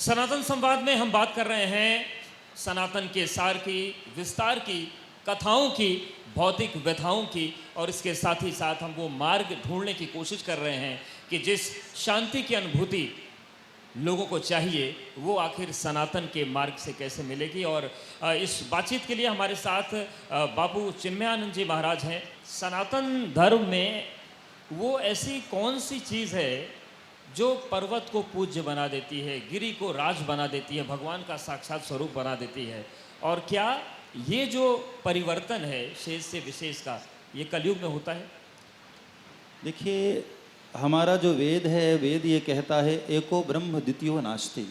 सनातन संवाद में हम बात कर रहे हैं सनातन के सार की, विस्तार की, कथाओं की, भौतिक व्यथाओं की, और इसके साथ ही साथ हम वो मार्ग ढूंढने की कोशिश कर रहे हैं कि जिस शांति की अनुभूति लोगों को चाहिए वो आखिर सनातन के मार्ग से कैसे मिलेगी। और इस बातचीत के लिए हमारे साथ बाबू चिन्मयानंद जी महाराज हैं। सनातन धर्म में वो ऐसी कौन सी चीज़ है जो पर्वत को पूज्य बना देती है, गिरि को राज बना देती है, भगवान का साक्षात स्वरूप बना देती है? और क्या ये जो परिवर्तन है शेष से विशेष का, ये कलयुग में होता है? देखिए, हमारा जो वेद है, वेद ये कहता है एको ब्रह्म द्वितीयो नास्ति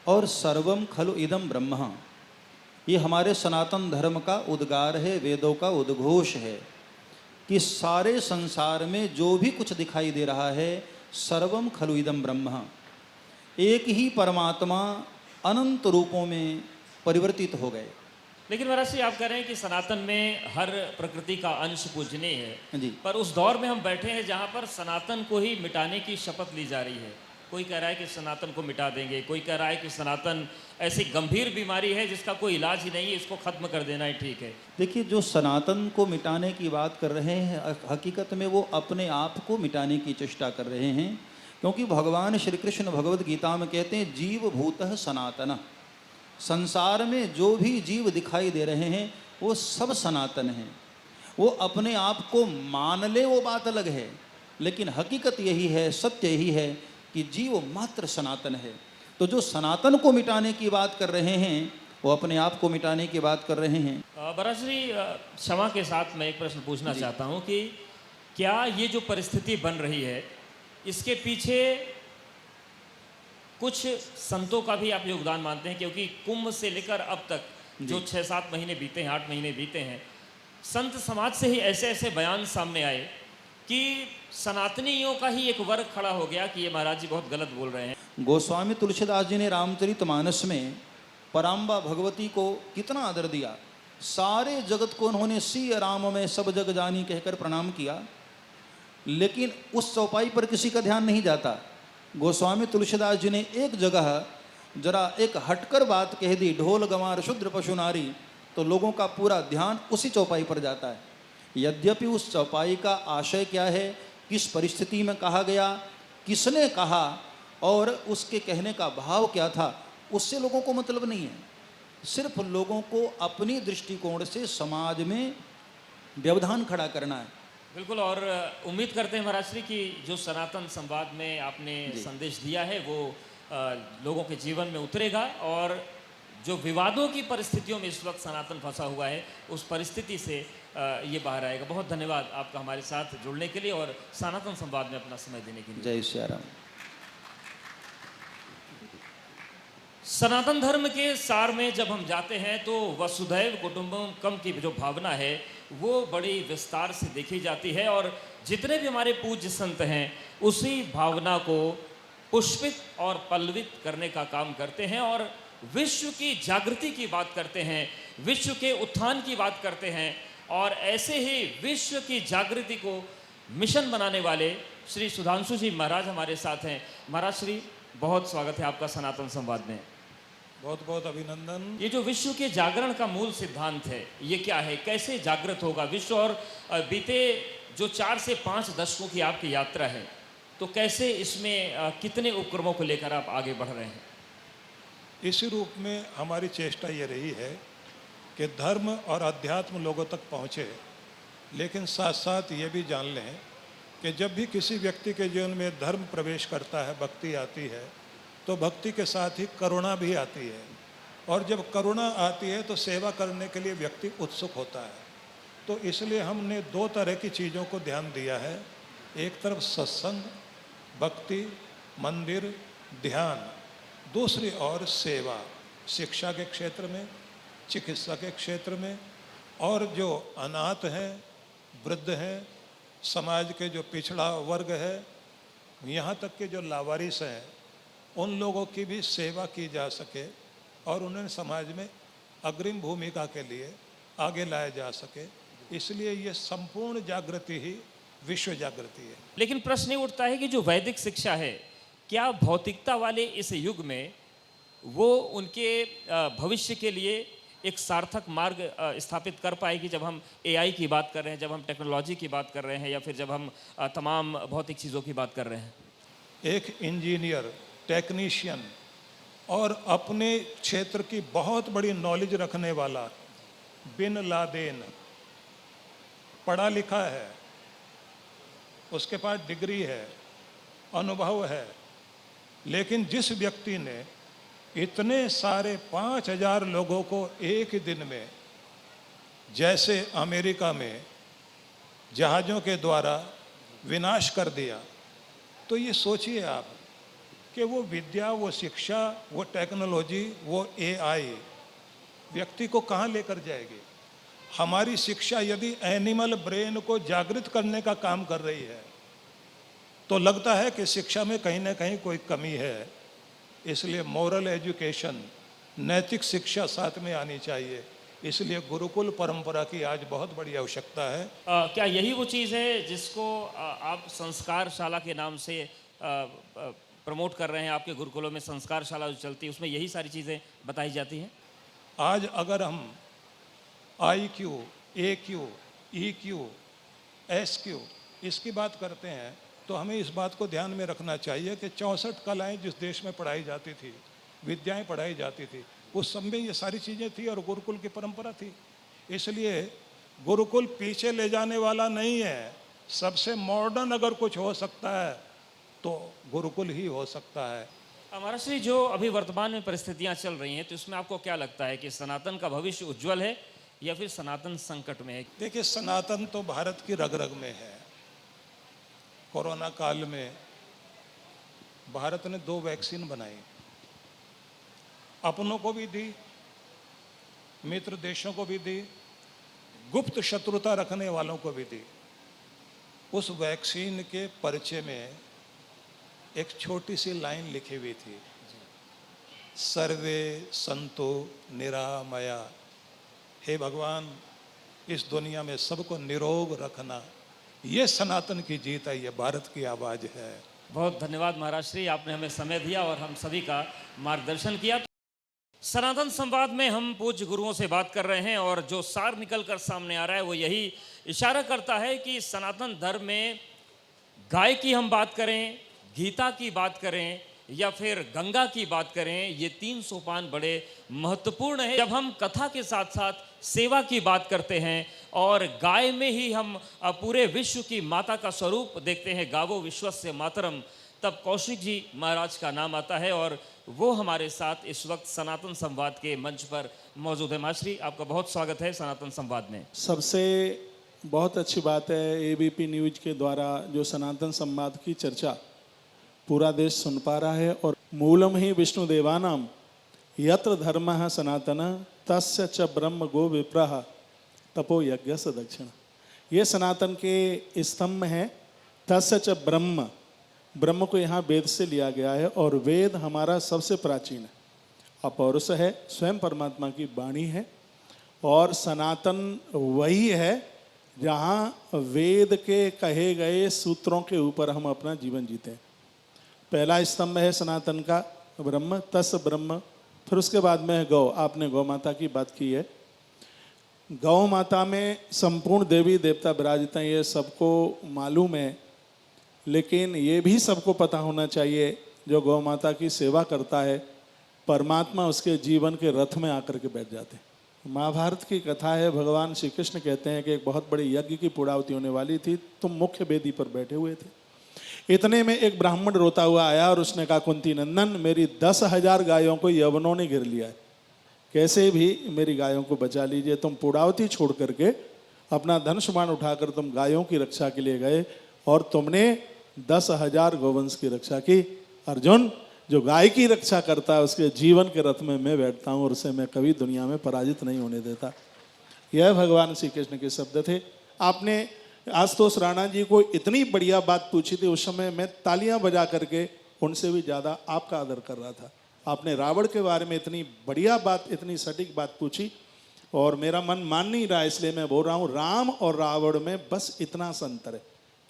और सर्वम खलु इदम ब्रह्म। ये हमारे सनातन धर्म का उद्गार है, वेदों का उद्घोष है कि सारे संसार में जो भी कुछ दिखाई दे रहा है सर्वम खलु इदम ब्रह्म। एक ही परमात्मा अनंत रूपों में परिवर्तित हो गए। लेकिन महाराज जी, आप कह रहे हैं कि सनातन में हर प्रकृति का अंश पूजनीय है जी। पर उस दौर में हम बैठे हैं जहाँ पर सनातन को ही मिटाने की शपथ ली जा रही है। कोई कह रहा है कि सनातन को मिटा देंगे, कोई कह रहा है कि सनातन ऐसी गंभीर बीमारी है जिसका कोई इलाज ही नहीं है, इसको खत्म कर देना ही ठीक है। देखिए, जो सनातन को मिटाने की बात कर रहे हैं हकीकत में वो अपने आप को मिटाने की चेष्टा कर रहे हैं, क्योंकि भगवान श्री कृष्ण भगवद गीता में कहते हैं जीव भूतः सनातन। संसार में जो भी जीव दिखाई दे रहे हैं वो सब सनातन हैं। वो अपने आप को मान ले वो बात अलग है, लेकिन हकीकत यही है, सत्य यही है कि जीव मात्र सनातन है। तो जो सनातन को मिटाने की बात कर रहे हैं वो अपने आप को मिटाने की बात कर रहे हैं। बरासरी क्षमा के साथ मैं एक प्रश्न पूछना चाहता हूँ कि क्या ये जो परिस्थिति बन रही है इसके पीछे कुछ संतों का भी आप योगदान मानते हैं? क्योंकि कुंभ से लेकर अब तक जो 6-7 महीने बीते हैं, 8 महीने बीते हैं, संत समाज से ही ऐसे ऐसे बयान सामने आए कि सनातनियों का ही एक वर्ग खड़ा हो गया कि ये महाराज जी बहुत गलत बोल रहे हैं। गोस्वामी तुलसीदास जी ने रामचरितमानस में पराम्बा भगवती को कितना आदर दिया। सारे जगत को उन्होंने सी राम में सब जग जानी कहकर प्रणाम किया, लेकिन उस चौपाई पर किसी का ध्यान नहीं जाता। गोस्वामी तुलसीदास जी ने एक जगह जरा एक हटकर बात कह दी, ढोल गंवार शूद्र पशु नारी, तो लोगों का पूरा ध्यान उसी चौपाई पर जाता है। यद्यपि उस चौपाई का आशय क्या है, किस परिस्थिति में कहा गया, किसने कहा और उसके कहने का भाव क्या था, उससे लोगों को मतलब नहीं है। सिर्फ लोगों को अपनी दृष्टिकोण से समाज में व्यवधान खड़ा करना है। बिल्कुल। और उम्मीद करते हैं महाराज श्री कि जो सनातन संवाद में आपने संदेश दिया है वो लोगों के जीवन में उतरेगा और जो विवादों की परिस्थितियों में इस वक्त सनातन फंसा हुआ है उस परिस्थिति से ये बाहर आएगा। बहुत धन्यवाद आपका हमारे साथ जुड़ने के लिए और सनातन संवाद में अपना समय देने के लिए। जय श्री राम। सनातन धर्म के सार में जब हम जाते हैं तो वसुधैव कुटुंबकम की जो भावना है वो बड़ी विस्तार से देखी जाती है और जितने भी हमारे पूज्य संत हैं उसी भावना को पुष्पित और पल्लवित करने का काम करते हैं और विश्व की जागृति की बात करते हैं, विश्व के उत्थान की बात करते हैं। और ऐसे ही विश्व की जागृति को मिशन बनाने वाले श्री सुधांशु जी महाराज हमारे साथ हैं। महाराज श्री, बहुत स्वागत है आपका सनातन संवाद में। बहुत बहुत अभिनंदन। ये जो विश्व के जागरण का मूल सिद्धांत है ये क्या है, कैसे जागृत होगा विश्व? और बीते जो 4 से 5 दशकों की आपकी यात्रा है तो कैसे इसमें कितने उपक्रमों को लेकर आप आगे बढ़ रहे हैं? इसी रूप में हमारी चेष्टा ये रही है कि धर्म और अध्यात्म लोगों तक पहुँचे, लेकिन साथ साथ ये भी जान लें कि जब भी किसी व्यक्ति के जीवन में धर्म प्रवेश करता है, भक्ति आती है, तो भक्ति के साथ ही करुणा भी आती है और जब करुणा आती है तो सेवा करने के लिए व्यक्ति उत्सुक होता है। तो इसलिए हमने 2 तरह की चीज़ों को ध्यान दिया है। एक तरफ सत्संग, भक्ति, मंदिर, ध्यान, दूसरी ओर सेवा, शिक्षा के क्षेत्र में, चिकित्सा के क्षेत्र में, और जो अनाथ हैं, वृद्ध हैं, समाज के जो पिछड़ा वर्ग है, यहाँ तक के जो लावारिस हैं, उन लोगों की भी सेवा की जा सके और उन्हें समाज में अग्रिम भूमिका के लिए आगे लाया जा सके। इसलिए ये संपूर्ण जागृति ही विश्व जागृति है। लेकिन प्रश्न ये उठता है कि जो वैदिक शिक्षा है क्या भौतिकता वाले इस युग में वो उनके भविष्य के लिए एक सार्थक मार्ग स्थापित कर पाएगी, जब हम एआई की बात कर रहे हैं, जब हम टेक्नोलॉजी की बात कर रहे हैं, या फिर जब हम तमाम भौतिक चीज़ों की बात कर रहे हैं? एक इंजीनियर, टेक्नीशियन और अपने क्षेत्र की बहुत बड़ी नॉलेज रखने वाला बिन लादेन पढ़ा लिखा है, उसके पास डिग्री है, अनुभव है, लेकिन जिस व्यक्ति ने इतने सारे 5,000 लोगों को एक ही दिन में, जैसे अमेरिका में जहाज़ों के द्वारा विनाश कर दिया, तो ये सोचिए आप कि वो विद्या, वो शिक्षा, वो टेक्नोलॉजी, वो एआई व्यक्ति को कहाँ लेकर जाएगी। हमारी शिक्षा यदि एनिमल ब्रेन को जागृत करने का काम कर रही है, तो लगता है कि शिक्षा में कहीं ना कहीं कोई कमी है। इसलिए मोरल एजुकेशन, नैतिक शिक्षा साथ में आनी चाहिए। इसलिए गुरुकुल परंपरा की आज बहुत बड़ी आवश्यकता है। क्या यही वो चीज़ है जिसको आप संस्कारशाला के नाम से प्रमोट कर रहे हैं? आपके गुरुकुलों में संस्कारशाला जो चलती है, उसमें यही सारी चीज़ें बताई जाती हैं? आज अगर हम IQ, AQ, EQ, SQ इसकी बात करते हैं, तो हमें इस बात को ध्यान में रखना चाहिए कि 64 कलाएं जिस देश में पढ़ाई जाती थी, विद्याएं पढ़ाई जाती थी, उस समय ये सारी चीज़ें थी और गुरुकुल की परंपरा थी। इसलिए गुरुकुल पीछे ले जाने वाला नहीं है। सबसे मॉडर्न अगर कुछ हो सकता है तो गुरुकुल ही हो सकता है। महाराज श्री, जो अभी वर्तमान में परिस्थितियां चल रही हैं, तो इसमें आपको क्या लगता है कि सनातन का भविष्य उज्जवल है या फिर सनातन संकट में है? देखिए, सनातन तो भारत की रग रग में है। कोरोना काल में भारत ने 2 वैक्सीन बनाई, अपनों को भी दी, मित्र देशों को भी दी, गुप्त शत्रुता रखने वालों को भी दी। उस वैक्सीन के परिचय में एक छोटी सी लाइन लिखी हुई थी, सर्वे संतो निरामया। हे भगवान, इस दुनिया में सबको निरोग रखना, ये सनातन की जीत है, ये भारत की आवाज है। बहुत धन्यवाद महाराज श्री, आपने हमें समय दिया और हम सभी का मार्गदर्शन किया। सनातन संवाद में हम पूज्य गुरुओं से बात कर रहे हैं और जो सार निकल कर सामने आ रहा है वो यही इशारा करता है कि सनातन धर्म में गाय की हम बात करें, गीता की बात करें या फिर गंगा की बात करें, ये 3 सोपान बड़े महत्वपूर्ण हैं। जब हम कथा के साथ साथ सेवा की बात करते हैं और गाय में ही हम पूरे विश्व की माता का स्वरूप देखते हैं, गावो विश्वस्य मातरम, तब कौशिक जी महाराज का नाम आता है और वो हमारे साथ इस वक्त सनातन संवाद के मंच पर मौजूद है। माश्री, आपका बहुत स्वागत है सनातन संवाद में। सबसे बहुत अच्छी बात है ABP न्यूज के द्वारा जो सनातन संवाद की चर्चा पूरा देश सुन पा रहा है। और मूलम ही विष्णुदेवानाम यत्र धर्मः सनातन तस्य च ब्रह्म गो विप्रः तपो यज्ञ स दक्षिण। ये सनातन के स्तंभ हैं। तस्य च ब्रह्म, ब्रह्म को यहाँ वेद से लिया गया है और वेद हमारा सबसे प्राचीन है, अपौरुष है, स्वयं परमात्मा की वाणी है। और सनातन वही है जहाँ वेद के कहे गए सूत्रों के ऊपर हम अपना जीवन जीते हैं। पहला स्तंभ है सनातन का ब्रह्म, तस् ब्रह्म। फिर उसके बाद में है गौ। आपने गौ माता की बात की है। गौ माता में संपूर्ण देवी देवता विराजित हैं, ये सबको मालूम है। लेकिन ये भी सबको पता होना चाहिए, जो गौ माता की सेवा करता है, परमात्मा उसके जीवन के रथ में आकर के बैठ जाते हैं। महाभारत की कथा है, भगवान श्री कृष्ण कहते हैं कि एक बहुत बड़ी यज्ञ की पूर्णाहुति होने वाली थी, तुम मुख्य वेदी पर बैठे हुए थे। इतने में एक ब्राह्मण रोता हुआ आया और उसने कहा, कुंती नंदन, मेरी 10,000 गायों को यवनों ने घेर लिया है, कैसे भी मेरी गायों को बचा लीजिए। तुम पूर्णाहुति छोड़ करके अपना धनुष बाण उठाकर तुम गायों की रक्षा के लिए गए और तुमने 10,000 गौवंश की रक्षा की। अर्जुन, जो गाय की रक्षा करता है उसके जीवन के रथ में मैं बैठता हूँ और उसे मैं कभी दुनिया में पराजित नहीं होने देता। यह भगवान श्री कृष्ण के शब्द थे। आपने आशुतोष राणा जी को इतनी बढ़िया बात पूछी थी, उस समय मैं तालियां बजा करके उनसे भी ज़्यादा आपका आदर कर रहा था। आपने रावण के बारे में इतनी बढ़िया बात, इतनी सटीक बात पूछी और मेरा मन मान नहीं रहा, इसलिए मैं बोल रहा हूँ, राम और रावण में बस इतना सा अंतर है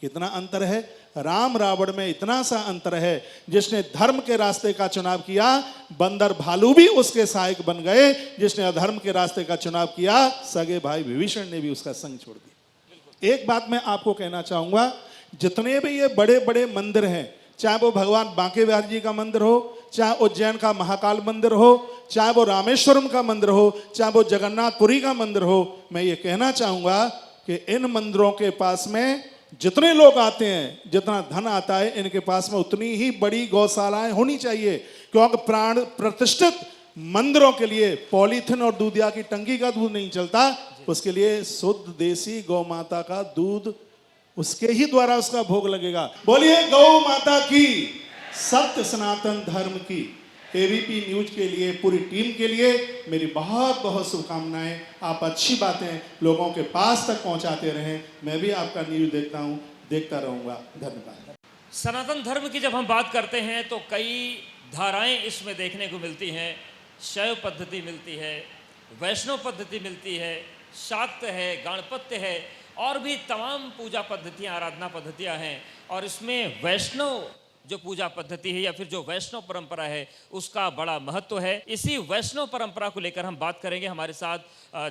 कितना अंतर है? राम रावण में इतना सा अंतर है, जिसने धर्म के रास्ते का चुनाव किया बंदर भालू भी उसके सहायक बन गए, जिसने अधर्म के रास्ते का चुनाव किया सगे भाई विभीषण ने भी उसका संग छोड़ दिया। एक बात मैं आपको कहना चाहूंगा, जितने भी ये बड़े बड़े मंदिर हैं, चाहे वो भगवान बांके बिहारी जी का मंदिर हो, चाहे उज्जैन का महाकाल मंदिर हो, चाहे वो रामेश्वरम का मंदिर हो, चाहे वो जगन्नाथपुरी का मंदिर हो, मैं ये कहना चाहूंगा कि इन मंदिरों के पास में जितने लोग आते हैं, जितना धन आता है, इनके पास में उतनी ही बड़ी गौशालाएं होनी चाहिए, क्योंकि प्राण प्रतिष्ठित मंदिरों के लिए पॉलीथिन और दूधिया की टंकी का दूध नहीं चलता, उसके लिए शुद्ध देसी गौ माता का दूध, उसके ही द्वारा उसका भोग लगेगा। बोलिए गौ माता की, सत्य सनातन धर्म की। एबीपी न्यूज के लिए, पूरी टीम के लिए मेरी बहुत बहुत शुभकामनाएं। आप अच्छी बातें लोगों के पास तक पहुंचाते रहें। मैं भी आपका न्यूज देखता हूं, देखता रहूंगा। धन्यवाद। सनातन धर्म की जब हम बात करते हैं तो कई धाराएं इसमें देखने को मिलती हैं। शैव पद्धति मिलती है, वैष्णव पद्धति मिलती है, शाक्त है, गणपत्य है और भी तमाम पूजा पद्धतियां, आराधना पद्धतियां हैं। और इसमें वैष्णव जो पूजा पद्धति है या फिर जो वैष्णव परंपरा है उसका बड़ा महत्व है। इसी वैष्णव परंपरा को लेकर हम बात करेंगे। हमारे साथ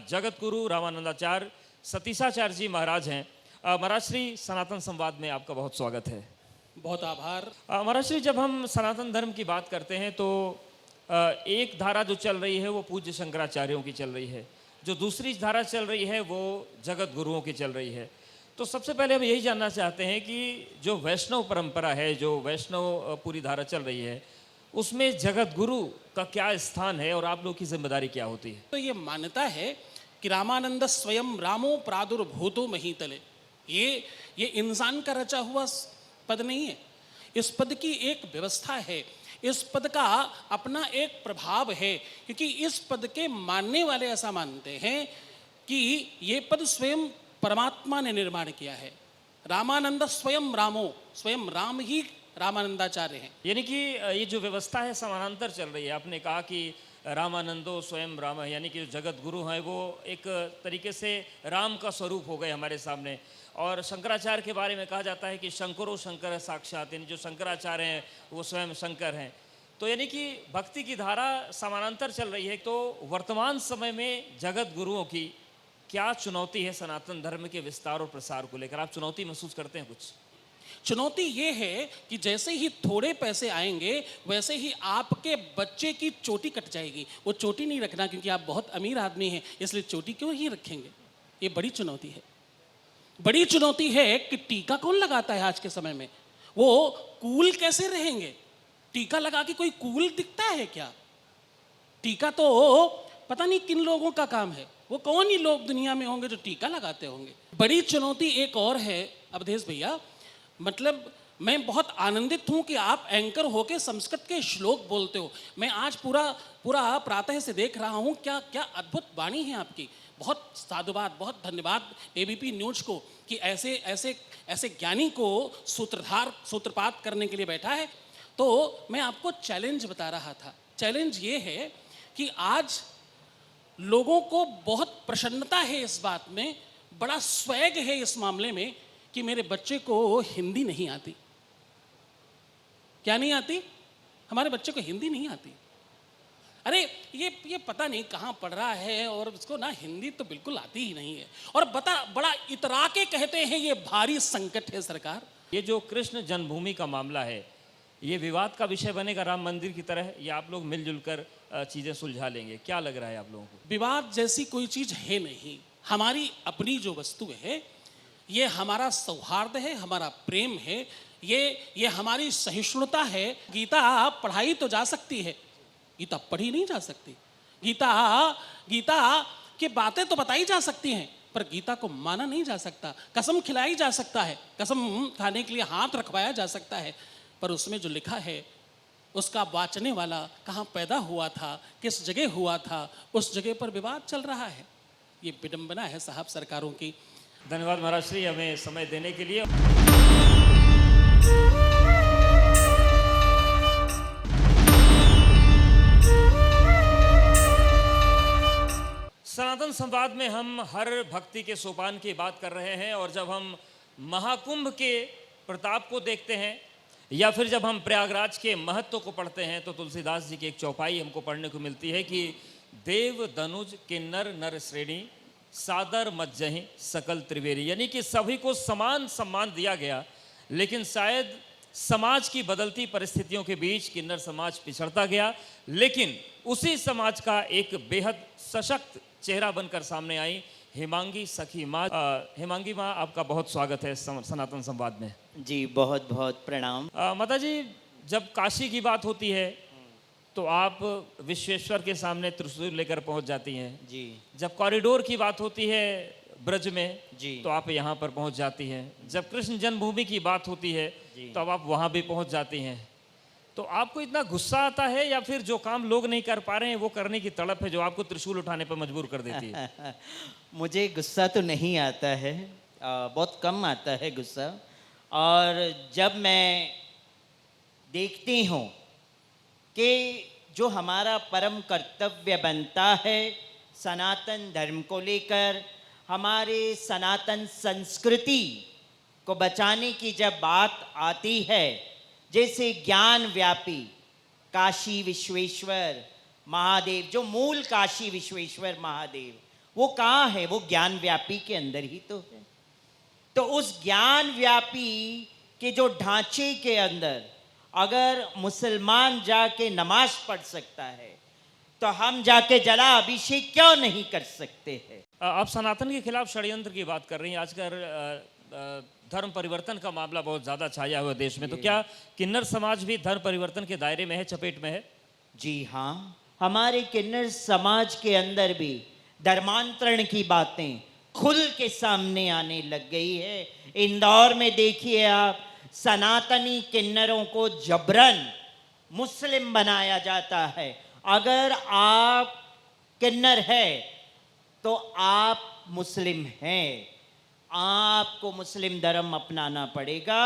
जगत गुरु रामानंदाचार्य सतीशाचार्य जी महाराज हैं। महाराज श्री, सनातन संवाद में आपका बहुत स्वागत है। बहुत आभार। महाराज श्री, जब हम सनातन धर्म की बात करते हैं तो एक धारा जो चल रही है वो पूज्य शंकराचार्यों की चल रही है, जो दूसरी धारा चल रही है वो जगत गुरुओं की चल रही है। तो सबसे पहले हम यही जानना चाहते हैं कि जो वैष्णव परंपरा है, जो वैष्णव पूरी धारा चल रही है, उसमें जगत गुरु का क्या स्थान है और आप लोग की जिम्मेदारी क्या होती है? तो ये मान्यता है कि रामानंद स्वयं रामो प्रादुर्भूतो महीतले। ये इंसान का रचा हुआ पद नहीं है, इस पद की एक व्यवस्था है, इस पद का अपना एक प्रभाव है। क्योंकि इस पद के मानने वाले ऐसा मानते हैं कि ये पद स्वयं परमात्मा ने निर्माण किया है। रामानंद स्वयं रामो, स्वयं राम ही रामानंदाचार्य हैं। यानी कि ये जो व्यवस्था है समानांतर चल रही है। आपने कहा कि रामानंदो स्वयं राम है, यानी कि जो जगत गुरु हैं वो एक तरीके से राम का स्वरूप हो गए हमारे सामने। और शंकराचार्य के बारे में कहा जाता है कि शंकरो शंकर है साक्षात, यानी जो शंकराचार्य हैं वो स्वयं शंकर हैं। तो यानी कि भक्ति की धारा समानांतर चल रही है। तो वर्तमान समय में जगत गुरुओं की क्या चुनौती है सनातन धर्म के विस्तार और प्रसार को लेकर? आप चुनौती महसूस करते हैं कुछ? चुनौती ये है कि जैसे ही थोड़े पैसे आएंगे वैसे ही आपके बच्चे की चोटी कट जाएगी। वो चोटी नहीं रखना, क्योंकि आप बहुत अमीर आदमी हैं, इसलिए चोटी क्यों ही रखेंगे। ये बड़ी चुनौती है। बड़ी चुनौती है कि टीका कौन लगाता है आज के समय में? वो कूल कैसे रहेंगे? टीका लगा के कोई कूल दिखता है क्या? टीका तो पता नहीं किन लोगों का काम है। वो कौन ही लोग दुनिया में होंगे जो टीका लगाते होंगे। बड़ी चुनौती एक और है अवधेश भैया, मतलब मैं बहुत आनंदित हूं कि आप एंकर होके संस्कृत के श्लोक बोलते हो। मैं आज पूरा प्रातः से देख रहा हूं, क्या क्या अद्भुत वाणी है आपकी। बहुत साधुवाद, बहुत धन्यवाद एबीपी न्यूज को कि ऐसे ज्ञानी को सूत्रपात करने के लिए बैठा है। तो मैं आपको चैलेंज बता रहा था। चैलेंज ये है कि आज लोगों को बहुत प्रसन्नता है इस बात में, बड़ा स्वैग है इस मामले में कि मेरे बच्चे को हिंदी नहीं आती। क्या नहीं आती? हमारे बच्चे को हिंदी नहीं आती। अरे ये पता नहीं कहाँ पढ़ रहा है और उसको ना हिंदी तो बिल्कुल आती ही नहीं है। और बड़ा इतरा के कहते हैं ये भारी संकट है सरकार। ये जो कृष्ण जन्मभूमि का मामला है, ये विवाद का विषय बनेगा राम मंदिर की तरह, या आप लोग मिलजुल कर चीज़ें सुलझा लेंगे? क्या लग रहा है आप लोगों को? विवाद जैसी कोई चीज़ है नहीं। हमारी अपनी जो वस्तु है, ये हमारा सौहार्द है, हमारा प्रेम है, ये हमारी सहिष्णुता है। गीता पढ़ाई तो जा सकती है, गीता पढ़ी नहीं जा सकती। गीता की बातें तो बताई जा सकती हैं, पर गीता को माना नहीं जा सकता। कसम खिलाई जा सकता है, कसम खाने के लिए हाथ रखवाया जा सकता है, पर उसमें जो लिखा है उसका वाचने वाला कहाँ पैदा हुआ था, किस जगह हुआ था, उस जगह पर विवाद चल रहा है। ये विडंबना है साहब सरकारों की। धन्यवाद महाराज श्री, हमें समय देने के लिए। सनातन संवाद में हम हर भक्ति के सोपान की बात कर रहे हैं, और जब हम महाकुंभ के प्रताप को देखते हैं या फिर जब हम प्रयागराज के महत्व को पढ़ते हैं तो तुलसीदास जी की एक चौपाई हमको पढ़ने को मिलती है कि देव दनुज किन्नर नर श्रेणी सादर मज्जहि सकल त्रिवेणी, यानी कि सभी को समान सम्मान दिया गया। लेकिन शायद समाज की बदलती परिस्थितियों के बीच किन्नर समाज पिछड़ता गया, लेकिन उसी समाज का एक बेहद सशक्त चेहरा बनकर सामने आई हेमांगी सखी माँ। हेमांगी माँ, आपका बहुत स्वागत है सनातन संवाद में। जी बहुत बहुत प्रणाम। माता जी, जब काशी की बात होती है तो आप विश्वेश्वर के सामने त्रिशूल लेकर पहुंच जाती हैं। जी जब कॉरिडोर की बात होती है ब्रज में जी तो आप यहाँ पर पहुंच जाती हैं। जब कृष्ण जन्मभूमि की बात होती है तो अब आप वहाँ भी पहुंच जाती हैं। तो आपको इतना गुस्सा आता है या फिर जो काम लोग नहीं कर पा रहे हैं वो करने की तड़प है जो आपको त्रिशूल उठाने पर मजबूर कर देती है? मुझे गुस्सा तो नहीं आता है, बहुत कम आता है गुस्सा। और जब मैं देखती हूँ कि जो हमारा परम कर्तव्य बनता है सनातन धर्म को लेकर, हमारे सनातन संस्कृति को बचाने की जब बात आती है, जैसे ज्ञान व्यापी काशी विश्वेश्वर महादेव, जो मूल काशी विश्वेश्वर महादेव वो कहाँ है? वो ज्ञान व्यापी के अंदर ही तो है। तो उस ज्ञान व्यापी के जो ढांचे के अंदर अगर मुसलमान जाके नमाज पढ़ सकता है तो हम जाके जला अभिषेक क्यों नहीं कर सकते हैं? आप सनातन के खिलाफ षड्यंत्र की बात कर रही हैं। आजकल धर्म परिवर्तन का मामला बहुत ज़्यादा छाया हुआ देश में, तो क्या किन्नर समाज भी धर्म परिवर्तन के दायरे में है, चपेट में है? जी हाँ, हमारे किन्नर समाज के अंदर भी धर्मांतरण की बातें खुल के सामने आने लग गई है। इंदौर में देखिए आप, सनातनी किन्नरों को जबरन मुस्लिम बनाया जाता है। अगर आप किन्नर है तो आप मुस्लिम हैं, आपको मुस्लिम धर्म अपनाना पड़ेगा,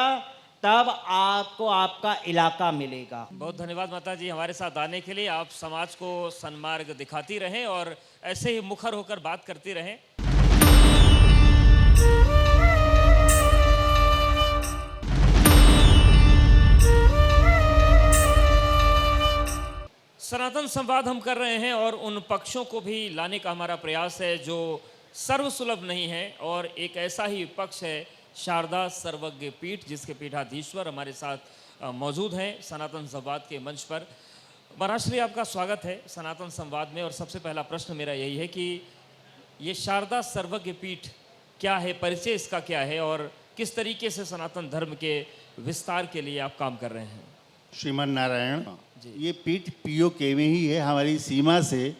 तब आपको आपका इलाका मिलेगा। बहुत धन्यवाद माता जी हमारे साथ आने के लिए। आप समाज को सन्मार्ग दिखाती रहें और ऐसे ही मुखर होकर बात करती रहें। सनातन संवाद हम कर रहे हैं और उन पक्षों को भी लाने का हमारा प्रयास है जो सर्वसुलभ नहीं है, और एक ऐसा ही पक्ष है शारदा सर्वज्ञ पीठ, जिसके पीठाधीश्वर हमारे साथ मौजूद हैं सनातन संवाद के मंच पर। महाराष्ट्री, आपका स्वागत है सनातन संवाद में। और सबसे पहला प्रश्न मेरा यही है कि ये शारदा सर्वज्ञ पीठ क्या है, परिचय इसका क्या है और किस तरीके से सनातन धर्म के विस्तार के लिए आप काम कर रहे हैं? श्रीमान नारायण, ये पीठ पीओके में ही है। हमारी सीमा से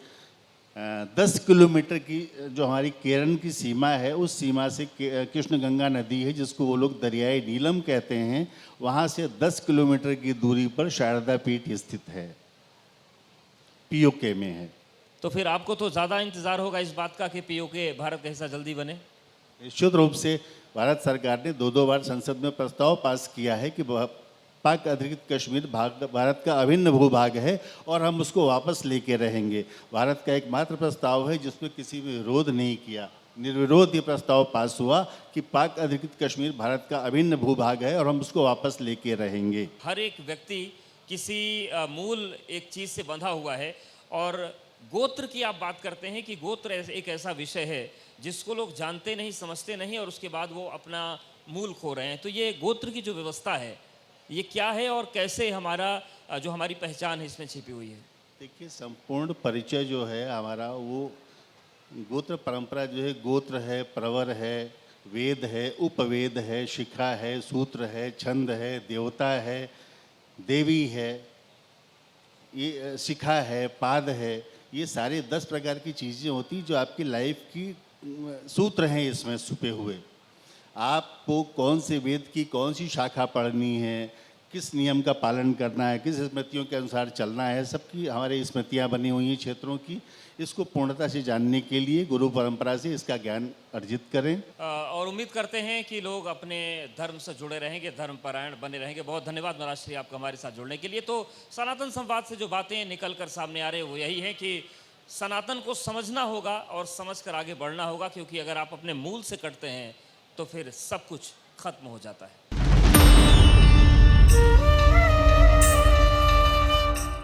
10 किलोमीटर की जो हमारी केरल की सीमा है, उस सीमा से कृष्ण गंगा नदी है जिसको वो लोग दरियाई नीलम कहते हैं, वहाँ से 10 किलोमीटर की दूरी पर शारदा पीठ स्थित है, पीओके में है। तो फिर आपको तो ज़्यादा इंतज़ार होगा इस बात का कि पीओके भारत का हिस्सा जल्दी बने। निश्चित रूप से भारत सरकार ने 2 बार संसद में प्रस्ताव पास किया है कि पाक अधिकृत कश्मीर भारत का अभिन्न भूभाग है और हम उसको वापस लेके रहेंगे। भारत का एकमात्र प्रस्ताव है जिसमें किसी भी विरोध नहीं किया, निर्विरोध ये प्रस्ताव पास हुआ कि पाक अधिकृत कश्मीर भारत का अभिन्न भूभाग है और हम उसको वापस लेके रहेंगे। हर एक व्यक्ति किसी मूल एक चीज़ से बंधा हुआ है, और गोत्र की आप बात करते हैं कि गोत्र एक ऐसा विषय है जिसको लोग जानते नहीं, समझते नहीं, और उसके बाद वो अपना मूल खो रहे हैं। तो ये गोत्र की जो व्यवस्था है ये क्या है और कैसे हमारा जो हमारी पहचान है इसमें छिपी हुई है? देखिए, संपूर्ण परिचय जो है हमारा वो गोत्र परंपरा जो है, गोत्र है, प्रवर है, वेद है, उपवेद है, शिखा है, सूत्र है, छंद है, देवता है, देवी है, ये शिखा है, पाद है, ये सारे 10 प्रकार की चीज़ें होती जो आपकी लाइफ की सूत्र हैं इसमें छुपे हुए। आपको कौन से वेद की कौन सी शाखा पढ़नी है, किस नियम का पालन करना है, किस स्मृतियों के अनुसार चलना है, सबकी हमारे स्मृतियाँ बनी हुई हैं क्षेत्रों की। इसको पूर्णता से जानने के लिए गुरु परंपरा से इसका ज्ञान अर्जित करें और उम्मीद करते हैं कि लोग अपने धर्म से जुड़े रहेंगे, धर्मपरायण बने रहेंगे। बहुत धन्यवाद महाराज श्री आपका हमारे साथ जुड़ने के लिए। तो सनातन संवाद से जो बातें निकल कर सामने आ रही है वो यही है कि सनातन को समझना होगा और समझ कर आगे बढ़ना होगा, क्योंकि अगर आप अपने मूल से कटते हैं तो फिर सब कुछ खत्म हो जाता है।